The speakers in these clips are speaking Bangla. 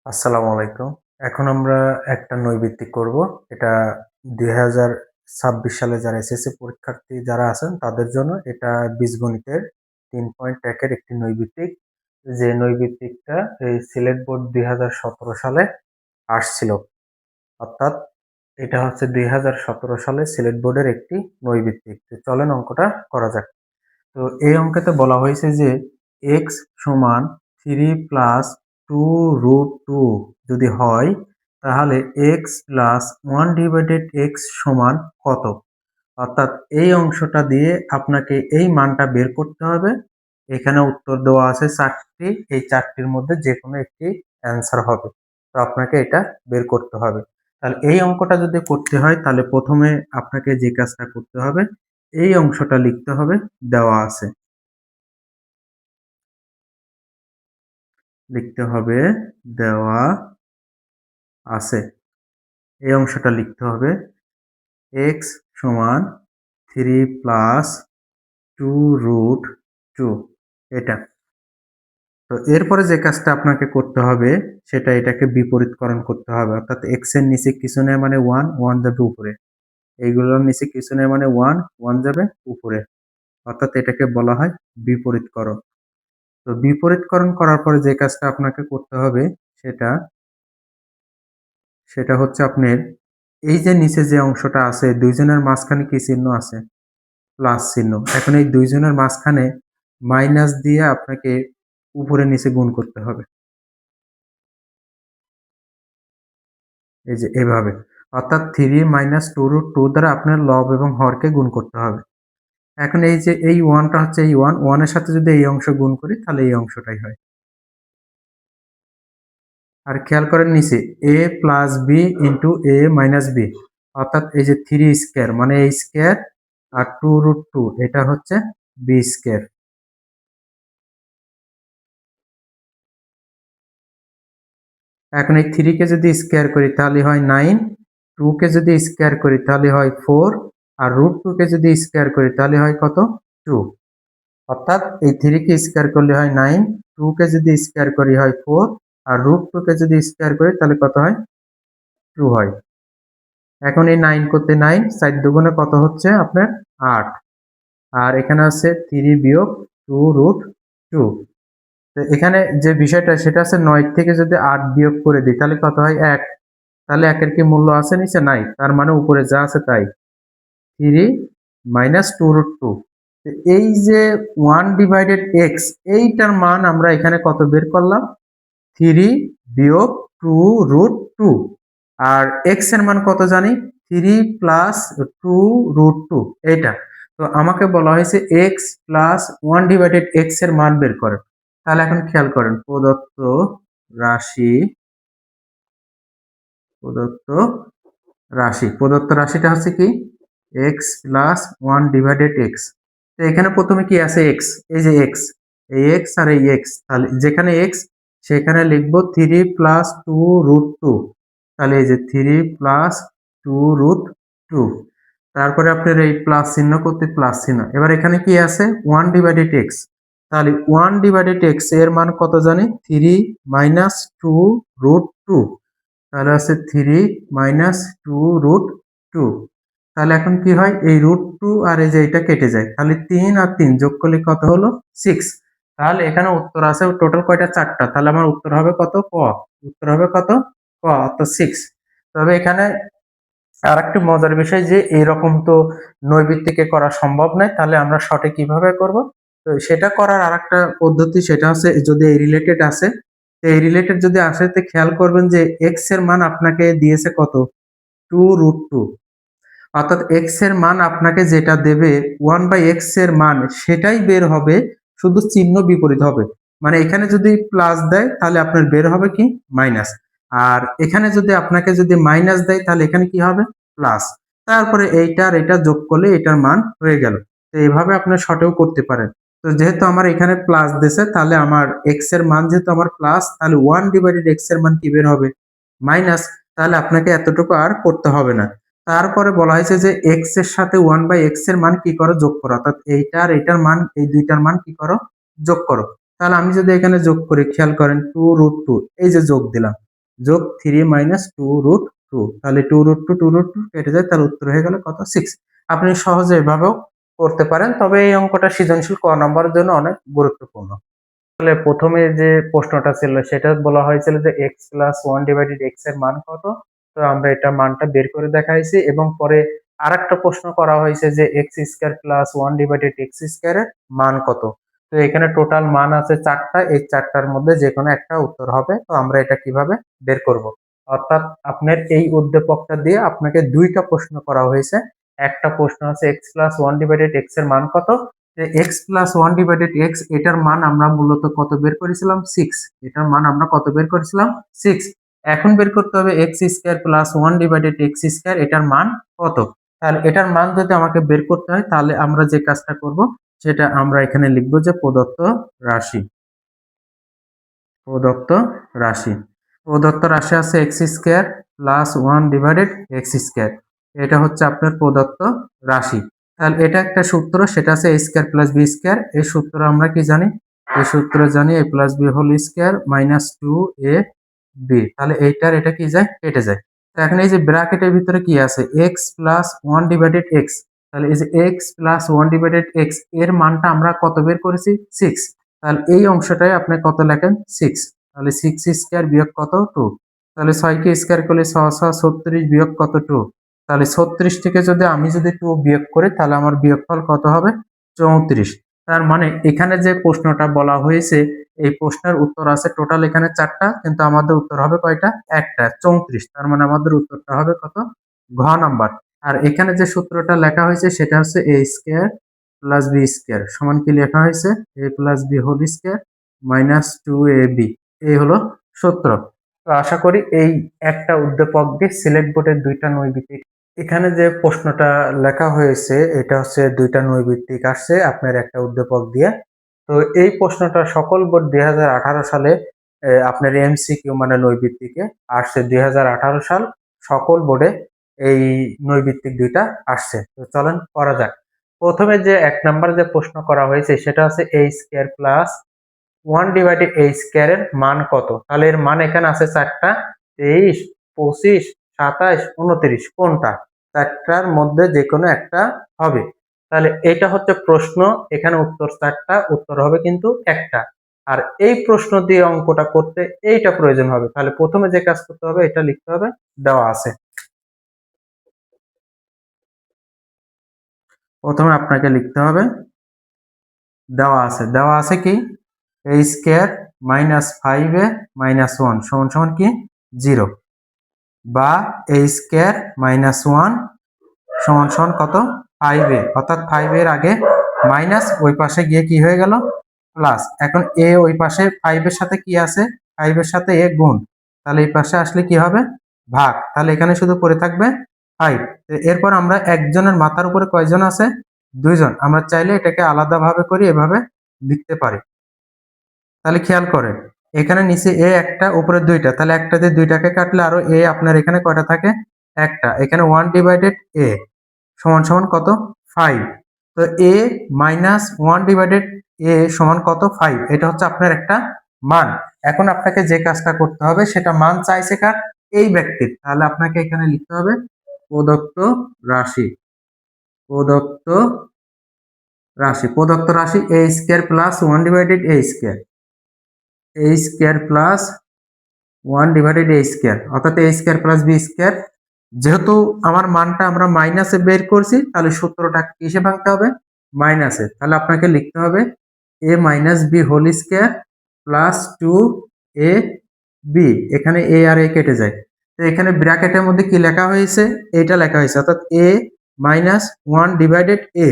আসসালামু আলাইকুম। এখন আমরা একটা নৈর্ব্যক্তিক করব। এটা ২০২৬ সালে যারা এসএসসি পরীক্ষার্থী যারা আছেন তাদের জন্য এটা বীজগণিতের ৩.১ এর একটি নৈর্ব্যক্তিক। যে নৈর্ব্যক্তিকটা এই সিলেট বোর্ড ২০১৭ সালে আসছিল। অর্থাৎ এটা হচ্ছে ২০১৭ সালে সিলেট বোর্ডের একটি নৈর্ব্যক্তিক। তো চলেন অঙ্কটা করা যাক। তো এই অঙ্কেতে বলা হয়েছে যে x সমান 3 প্লাস 2√2 যদি হয় তাহলে x প্লাস 1 ডিভাইডেড x সমান কত? অর্থাৎ এই অংশটা দিয়ে আপনাকে এই মানটা বের করতে হবে। এখানে উত্তর দেওয়া আছে 4টি, এই 4টির মধ্যে যেকোনো একটি অ্যান্সার হবে। তো আপনাকে এটা বের করতে হবে। তাহলে এই অঙ্কটা যদি করতে হয় তাহলে প্রথমে আপনাকে যে কাজটা করতে হবে এই অংশটা লিখতে হবে দেওয়া আছে। লিখতে হবে দেওয়া আছে। এই অংশটা লিখতে হবে x সমান 3 প্লাস 2√2 এটা। তো এরপরে যে কাজটা আপনাকে করতে হবে সেটা এটাকে বিপরীতকরণ করতে হবে। অর্থাৎ x এর নিচে কিছু নেই মানে 1, 1 যাবে উপরে। এইগুলোর নিচে কিছু নেই মানে 1, 1 যাবে উপরে। অর্থাৎ এটাকে বলা হয় বিপরীতকরণ। তো বিপরীতকরণ করার পরে যে কাজটা আপনাকে করতে হবে সেটা সেটা হচ্ছে আপনার এই যে নিচে যে অংশটা আছে দুইজনের মাঝখানে কি চিহ্ন আছে? প্লাস চিহ্ন। এখন এই দুইজনের মাঝখানে মাইনাস দিয়ে আপনাকে উপরে নিচে গুণ করতে হবে। এই যে এভাবে। অর্থাৎ 3 মাইনাস 2√2 দ্বারা আপনার লব এবং হরকে গুণ করতে হবে। এখন এই যে এই 1 টা হচ্ছে এই 1, 1 এর সাথে যদি এই অংশ গুণ করি তাহলে এই অংশটাই হয়। আর খেয়াল করেন নিচে a plus b into a minus b, অর্থাৎ এই যে 3 স্কয়ার মানে a স্কয়ার আর 2√2 এটা হচ্ছে b স্কয়ার। এখন এই 3 কে যদি স্কয়ার করি তাহলে হয় 9, 2 কে যদি স্কয়ার করি তাহলে হয় 4 আর √2 কে যদি স্কয়ার করি তাহলে হয় কত? 2। অর্থাৎ এই 3 কে স্কয়ার করলে হয় 9, 2 কে যদি স্কয়ার করি হয় 4 আর √2 কে যদি স্কয়ার করি তাহলে কত হয়? 2 হয়। এখন এই 9 করতে 9, 4 দুগুণে কত হচ্ছে আপনার? 8। আর এখানে আছে 3 বিয়োগ 2√2। তো এখানে যে বিষয়টা সেটা আছে 9 থেকে যদি 8 বিয়োগ করে দিই তাহলে কত হয়? 1। তাহলে 1 এর কি মূল্য আছে নিচে? নাই। তার মানে উপরে যা আছে তাই। 3 মাইনাস 2√2। এই যে 1 ডিভাইডেড x এইটার মান আমরা এখানে কত বের করলাম? 3 বিয়োগ 2√2। আর x এর মান কত জানি? 3 প্লাস 2√2 এইটা। তো আমাকে বলা হয়েছে x প্লাস 1 ডিভাইডেড x এর মান বের করেন। তাহলে এখন খেয়াল করেন রাশি প্রদত্ত প্রদত্ত রাশিটা হচ্ছে কি x প্লাস 1 ডিভাইডেড x। তো এখানে প্রথমে কি আছে? x। এই যে x, এই x আর এই x, তাহলে যেখানে x সেখানে লিখবো 3 প্লাস 2√2। তাহলে এই যে 3 প্লাস 2√2। তারপরে আপনার এই প্লাস চিহ্ন করতে প্লাস চিহ্ন। এবার এখানে কি আছে? 1 ডিভাইডেড x। তাহলে 1 ডিভাইডেড x এর মান কত জানি? 3 মাইনাস 2√2। তাহলে আছে 3 মাইনাস 2√2। তাহলে এখন কি হয়? এই √2 আর এই যে এটা কেটে যায়। তাহলে 3 আর 3 যোগ করলে কত হলো? 6। তাহলে এখানে উত্তর আছে টোটাল কয়টা? 4টা। তাহলে আমার উত্তর হবে কত? ক। উত্তর হবে কত? ক, অর্থাৎ 6। তবে এখানে আরেকটা মজার বিষয় যে এরকম তো নৈর্ব্যক্তিকে করা সম্ভব নয়। তাহলে আমরা সঠিক কিভাবে করব? তো সেটা করার আরেকটা পদ্ধতি, সেটা হচ্ছে যদি এই রিলেটেড আছে, এই রিলেটেড যদি আসে তো খেয়াল করবেন যে x এর মান আপনাকে দিয়েছে কত? 2√2। অর্থাৎ x এর মান আপনাকে যেটা দেবে 1/x এর মান সেটাই বের হবে, শুধু চিহ্ন বিপরীত হবে। মানে এখানে যদি প্লাস দেয় তাহলে আপনার বের হবে কি? মাইনাস। আর এখানে যদি আপনাকে যদি মাইনাস দেয় তাহলে এখানে কি হবে? প্লাস। তারপরে এইটা আর এটা যোগ করলে এটার মান হয়ে গেল। তো এইভাবে আপনি শর্টেও করতে পারেন। তো যেহেতু আমার এখানে প্লাস দিছে তাহলে আমার x এর মান যেহেতু আমার প্লাস, তাহলে 1 ডিভাইডেড x এর মান কি বের হবে? মাইনাস। তাহলে আপনাকে এতটুকু আর করতে হবে না। তারপরে বলা হয়েছে যে x এর সাথে 1/x এর মান কি করো? যোগ করো। অর্থাৎ এইটা আর এইটার মান, এই দুইটার মান কি করো? যোগ করো। তাহলে আমি যদি এখানে যোগ করি খেয়াল করেন 2√2, এই যে যোগ দিলাম। যোগ 3 মাইনাস 2√2, তাহলে 2√2 কেটে যায়, তার উত্তর হয়ে গেল কত 6। আপনি সহজে এভাবেও করতে পারেন, তবে এই অঙ্কটা সৃজনশীল ক নম্বরের জন্য অনেক গুরুত্বপূর্ণ। তাহলে প্রথমে যে প্রশ্নটা ছিল সেটা বলা হয়েছিল যে x প্লাস 1 ডিভাইডেড x এর মান কত। তো আমরা এটা মানটা বের করে দেখাইছি, এবং পরে আরেকটা প্রশ্ন করা হয়েছে যে x square plus 1 divided x square এর মান কত। তো এখানে টোটাল মান আছে 4টা, এই 4টার মধ্যে যে কোনো একটা উত্তর হবে। তো আমরা এটা কিভাবে বের করব, অর্থাৎ আপনার এই উদ্দীপকটা দিয়ে আপনাকে দুইটা প্রশ্ন করা হয়েছে। একটা প্রশ্ন আছে x প্লাস 1 ডিভাইডেড x এর মান কত, যে x প্লাস 1 ডিভাইডেড x এটার মান আমরা মূলত কত বের করেছিলাম 6, এটার মান আমরা কত বের করেছিলাম 6। এখন বের করতে হবে x square plus 1 divided x square এটার মান কত। তাহলে এটার মান যদি আমাকে বের করতে হয়, তাহলে আমরা যে কাজটা করব সেটা আমরা এখানে লিখব যে প্রদত্ত রাশি, প্রদত্ত রাশি, প্রদত্ত রাশি আছে x square plus 1 divided x square, এটা হচ্ছে আপনার প্রদত্ত রাশি। তাহলে এটা একটা সূত্র, সেটা আছে a square plus b square. এই সূত্র আমরা কি জানি, এই সূত্র জানি a plus b whole square minus 2ab। তাহলে এইটার এটা কি যায়, কেটে যায়। তো এখন এই যে ব্র্যাকেটের ভিতরে কি আছে x প্লাস 1 ডিভাইডেড x, তাহলে এই যে x প্লাস 1 ডিভাইডেড x এর মানটা আমরা কত বের করেছি 6। তাহলে এই অংশটাই আপনি কত লেখেন 6। তাহলে 6 স্কয়ার বিয়োগ কত 2, তাহলে 6 কে স্কয়ার করলে 6 6 36 বিয়োগ কত 2। তাহলে 36 থেকে যদি আমি 2 বিয়োগ করি, তাহলে আমার বিয়োগফল কত হবে 34। তার মানে এখানে যে প্রশ্নটা বলা হয়েছে এই প্রশ্নের উত্তর আছে টোটাল এখানে 4টা, কিন্তু আমাদের উত্তর হবে কয়টা, একটা, 34। তার মানে আমাদের উত্তরটা হবে কত, ঘ নাম্বার। আর এখানে যে সূত্রটা লেখা হয়েছে সেটা হচ্ছে a square plus B square সমান কি লেখা হয়েছে a plus B whole square minus 2ab, এই হলো সূত্র। তো আশা করি এই একটা উদ্দীপক দিয়ে সিলেক্ট বোর্ডের দুইটা নৈবিত্তিক, এখানে যে প্রশ্নটা লেখা হয়েছে এটা হচ্ছে দুইটা নৈবিত্তিক আসছে আপনার একটা উদ্দীপক দিয়ে। তো এই প্রশ্নটা সকল বোর্ড 2018 সালে আপনার এমসিকিউ মানে নৈবিত্তিকে আসছে 2018 সাল সকল বোর্ডে এই নৈবিত্তিক দুইটা আসছে। তো চলেন করা যাক। প্রথমে যে 1 নাম্বার যে প্রশ্ন করা হয়েছে সেটা হচ্ছে a square plus 1 divided a square এর মান কত। তাহলে এর মান এখানে আছে 4টা, 23 25 27 29, কোনটা 4টার মধ্যে যে কোনো একটা হবে। তাহলে এটা হচ্ছে প্রশ্ন, এখানে উত্তর 4টা, উত্তর হবে কিন্তু একটা। আর এই প্রশ্ন দিয়ে অঙ্কটা করতে এইটা প্রয়োজন হবে। তাহলে প্রথমে যে কাজ করতে হবে এটা লিখতে হবে, দেওয়া আছে। প্রথমে আপনাকে লিখতে হবে দেওয়া আছে, দেওয়া আছে কি a square minus 5a minus 1 সমান সমান কি 0, বা a স্কয়ার মাইনাস 1 সমান সমান কত 5a, অর্থাৎ 5 এর আগে মাইনাস, ওই পাশে গিয়ে কি হয়ে গেল প্লাস। এখন a ওই পাশে 5 এর সাথে কি আছে, 5 এর সাথে a গুণ, তাহলে এই পাশে আসলে কি হবে ভাগ, তাহলে এখানে শুধু পড়ে থাকবে 5। এরপর আমরা একজনের মাথার উপরে কয়জন আছে, 2জন। আমরা চাইলে এটাকে আলাদাভাবে করি, এভাবে লিখতে পারি। তাহলে খেয়াল করেন এখানে নিচে এ একটা উপরে দুইটা, তাহলে একটা দিয়ে দুইটাকে কাটলে আরো এ আপনার এখানে কয়টা থাকে একটা, এখানে 1 ডিভাইডেড এ সমান সমান কত 5। তো এ মাইনাস 1 ডিভাইডেড এ সমান কত 5, এটা হচ্ছে আপনার একটা মান। এখন আপনাকে যে কাজটা করতে হবে সেটা মান চাইছে কার, এই ব্যক্তির, তাহলে আপনাকে এখানে লিখতে হবে প্রদত্ত রাশি, প্রদত্ত রাশি, প্রদত্ত রাশি a square plus 1 divided a square, a square plus 1 divided a square, অর্থাৎ a square plus b square. যেহেতু আমার মানটা আমরা মাইনাসে বের করছি, তাহলে সূত্রটা কিসে ভাঙতে হবে মাইনাসে। তাহলে আপনাকে লিখতে হবে a minus b whole square plus 2ab, এখানে a আর a কেটে যায়। তো এখানে ব্র্যাকেটের মধ্যে কি লেখা হয়েছে, এটা লেখা হয়েছে, অর্থাৎ a মাইনাস 1 ডিভাইডেড a,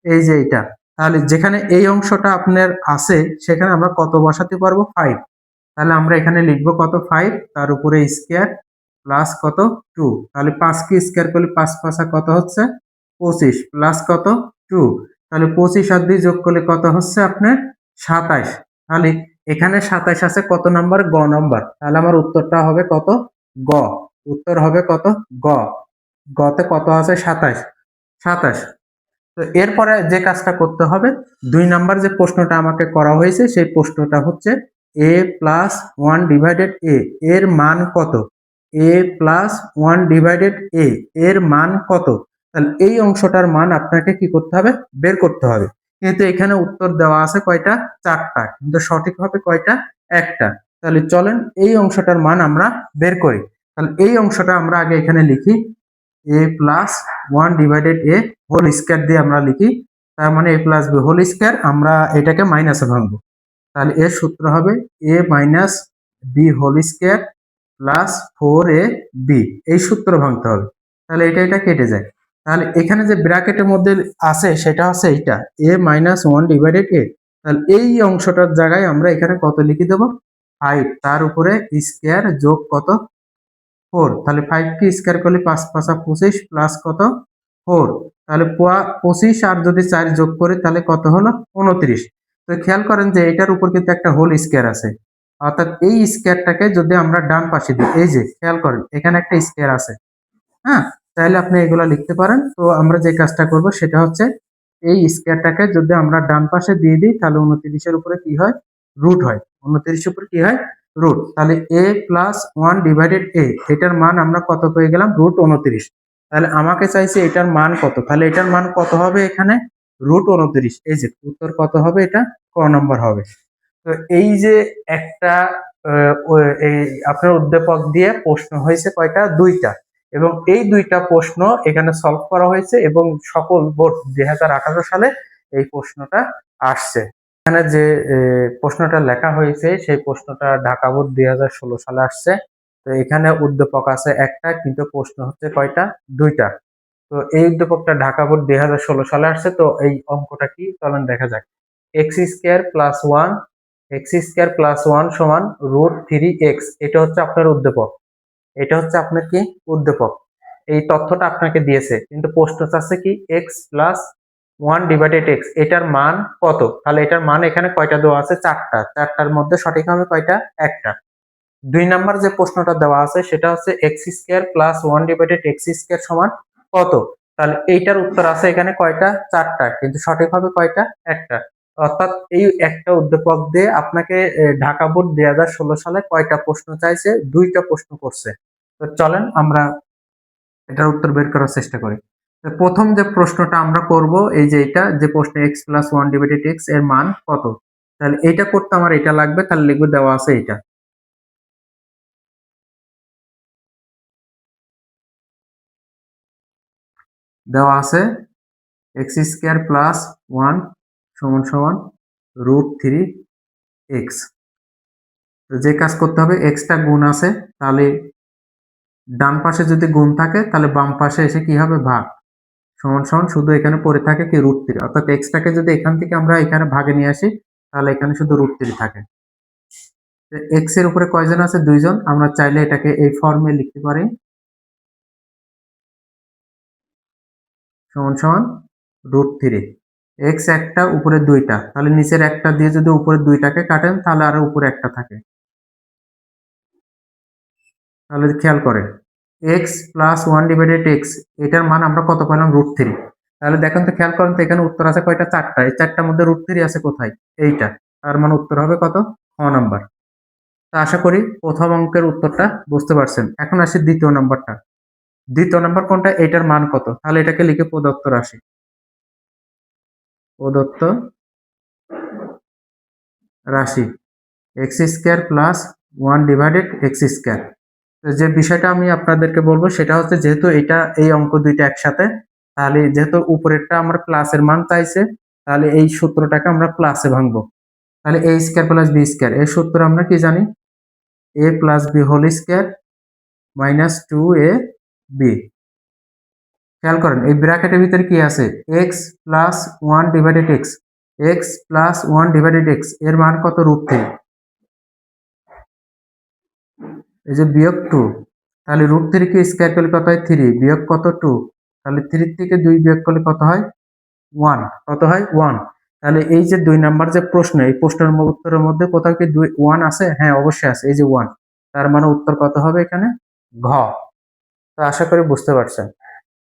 এই যে এটা। তাহলে যেখানে এই অংশটা আপনার আছে সেখানে আমরা কত বসাতে পারবো 5, তাহলে আমরা এখানে লিখবো কত 5, তার উপরে স্কয়ার প্লাস কত 2, তাহলে 5 কে স্কয়ার করলে 5 5 কত হচ্ছে 25 প্লাস কত 2, তাহলে 25 আর 2 যোগ করলে কত হচ্ছে আপনার 27। তাহলে এখানে 27 আছে কত নাম্বার, গ নাম্বার। তাহলে আমার উত্তরটা হবে কত গ, উত্তর হবে কত গ, গতে কত আছে 27 27। তো এরপরে যে কাজটা করতে হবে 2 নাম্বার যে প্রশ্নটা আমাকে করা হয়েছে সেই প্রশ্নটা হচ্ছে এ প্লাস ওয়ান ডিভাইডেড এ এর মান কত, এ প্লাস ওয়ান ডিভাইডেড এ এর মান কত, তাহলে এই অংশটার মান আপনাকে কি করতে হবে, বের করতে হবে। কিন্তু এখানে উত্তর দেওয়া আছে কয়টা, চারটা, কিন্তু সঠিক হবে কয়টা, একটা। তাহলে চলেন এই অংশটার মান আমরা বের করি। তাহলে এই অংশটা আমরা আগে এখানে লিখি, a plus one divided a whole square দিয়ে আমরা লিখি, তার মানে a plus B whole square, আমরা এটাকে মাইনাসে ভাঙবো। তাহলে এর সূত্র হবে a minus b whole square plus four a b, এই সূত্র ভাঙতে হবে। তাহলে এটা কেটে যায়। তাহলে এখানে যে ব্র্যাকেটের মধ্যে আছে সেটা হচ্ছে এইটা এ মাইনাস ওয়ান ডিভাইডেড এ। তাহলে এই অংশটার জায়গায় আমরা এখানে কত লিখে দেবো, ফাইভ, তার উপরে স্কয়ার যোগ কত, ফোর। তাহলে ফাইভ কে স্কয়ার করলে পাঁচ পাঁচা পঁচিশ প্লাস কত, ফোর। তাহলে পঁচিশ আর যদি চার যোগ করে তাহলে কত হলো, 29। তো খেয়াল করেন যে এটার উপর কিন্তু একটা হোল স্কয়ার আছে, অর্থাৎ এই স্কয়ারটাকে যদি আমরা ডান পাশে দিই, এই যে খেয়াল করেন এখানে একটা স্কয়ার আছে, হ্যাঁ, চাইলে আপনি এগুলা লিখতে পারেন। তো আমরা যে কাজটা করব সেটা হচ্ছে এই স্কয়ারটাকে যদি আমরা ডান পাশে দিয়ে দিই তাহলে 29-এর উপরে কি হয়, রুট হয়। 29-এর উপরে কি হয়, রুট। তাহলে এ প্লাস ওয়ান ডিভাইডেড এ, এটার মান আমরা কত পেয়ে গেলাম, রুট 29। তাহলে আমাকে চাইছে এটার মান কত, তাহলে এটার মান কত হবে এখানে, রুট 29। এই যে উত্তর কত হবে, এটা ক নম্বর হবে। তো এই যে একটা এই আপনার উদ্দীপক দিয়ে প্রশ্ন হয়েছে কয়টা, দুইটা, এবং এই দুইটা প্রশ্ন এখানে সলভ করা হয়েছে এবং সকল বোর্ড 2018 সালে এই প্রশ্নটা আসছে। এখানে যে প্রশ্নটা লেখা হয়েছে সেই প্রশ্নটা ঢাকা বোর্ড 2016 সালে আসছে। তো এখানে উদ্দীপক আছে একটা, কিন্তু প্রশ্ন হচ্ছে কয়টা, দুইটা। তো এই উদ্দীপকটা ঢাকা বোর্ড 2016 সালে আসছে। তো এই অঙ্কটা কি, চলেন দেখা যাক। X square plus one, x square plus one সমান রুট থ্রি এক্স, এটা হচ্ছে আপনার উদ্দীপক, এটা হচ্ছে আপনার কি, উদ্দীপক। এই তথ্যটা আপনাকে দিয়েছে, কিন্তু প্রশ্ন চাচ্ছে কি x plus one divided x, এটার মান কত। তাহলে এটার মান এখানে কয়টা দেওয়া আছে, চারটা, চারটার মধ্যে সঠিক হবে কয়টা, একটা। 2 নাম্বার যে প্রশ্নটা দেওয়া আছে সেটা হচ্ছে x square plus one divided x square সমান কত। তাহলে এইটার উত্তর আছে এখানে কয়টা, চারটা, কিন্তু সঠিক হবে কয়টা, একটা। অর্থাৎ এই একটা উদ্দীপক দিয়ে আপনাকে ঢাকা বোর্ড 2016 সালে কয়টা প্রশ্ন চাইছে, দুইটা প্রশ্ন করছে। তো চলেন আমরা এটার উত্তর বের করার চেষ্টা করি। তো প্রথম যে প্রশ্নটা আমরা করব, এই যে এটা যে প্রশ্ন x plus one divided x এর মান কত, তাহলে এটা করতে আমার এটা লাগবে, তাহলে লিখবে দেওয়া আছে এটা, দেওয়া আছে এক্স স্কয়ার প্লাস ওয়ান সমান সমান রুট থ্রি এক্স। যে কাজ করতে হবে, এক্সটা গুণ আছে, তাহলে ডান পাশে যদি গুণ থাকে তাহলে বাম পাশে এসে কি হবে, ভাগ, সমান সমান শুধু এখানে পড়ে থাকে কি, রুট থ্রি। অর্থাৎ এক্সটাকে যদি এখান থেকে আমরা এখানে ভাগে নিয়ে আসি তাহলে এখানে শুধু রুট থ্রি থাকে। এক্স এর উপরে কয়জন আছে, দুইজন, আমরা চাইলে এটাকে এই ফর্মে লিখতে পারি, সমান সমান রুট থ্রি এক্স একটা উপরে দুইটা, তাহলে নিচের একটা দিয়ে যদি উপরে দুইটাকে কাটেন তাহলে আরো উপরে একটা থাকে। তাহলে খেয়াল করেন x plus one divided x, এটার মান আমরা কত পেলাম, রুট থ্রি। তাহলে দেখেন তো, খেয়াল করেন তো এখানে উত্তর আছে কয়টা, চারটা, এই চারটার মধ্যে রুট থ্রি আছে কোথায়, এইটা, তার মানে উত্তর হবে কত, খ নাম্বার। তা আশা করি প্রথম অঙ্কের উত্তরটা বুঝতে পারছেন। এখন আসি দ্বিতীয় নাম্বারটা। দ্বিতীয় নাম্বার কোনটা, এটার মান কত, তাহলে এটাকে লিখে প্রদত্ত রাশি, প্রদত্ত রাশি x square plus one divided x square. যে বিষয়টা আমি আপনাদেরকে বলবো সেটা হচ্ছে, যেহেতু এটা এই অঙ্ক দুইটা একসাথে, তাহলে যেহেতু উপরেরটা আমার প্লাসের মান চাইছে, তাহলে এই সূত্রটাকে আমরা প্লাসে ভাঙবো। তাহলে a square plus B square, এর সূত্র আমরা কি জানি, a plus B whole square minus two a b. খেয়াল করেন এই ব্র্যাকেটের ভিতরে কি আছে, x plus one divided x, x plus one divided x এর মান কত, রুট থ্রি। এই যে বিয়োগ টু, তাহলে রুট থ্রি কে স্কয়ার করলে কত হয়, থ্রি, বিয়োগ কত, টু, তাহলে থ্রি থেকে দুই বিয়োগ করলে কত হয়, ওয়ান, কত হয়, ওয়ান। তাহলে এই যে 2 নাম্বার যে প্রশ্ন, এই প্রশ্নের উত্তরের মধ্যে কোথাও কি ওয়ান আছে, হ্যাঁ অবশ্যই আছে, এই যে ওয়ান, তার মানে উত্তর কত হবে এখানে, ঘ। তো আশা করি বুঝতে পারছেন।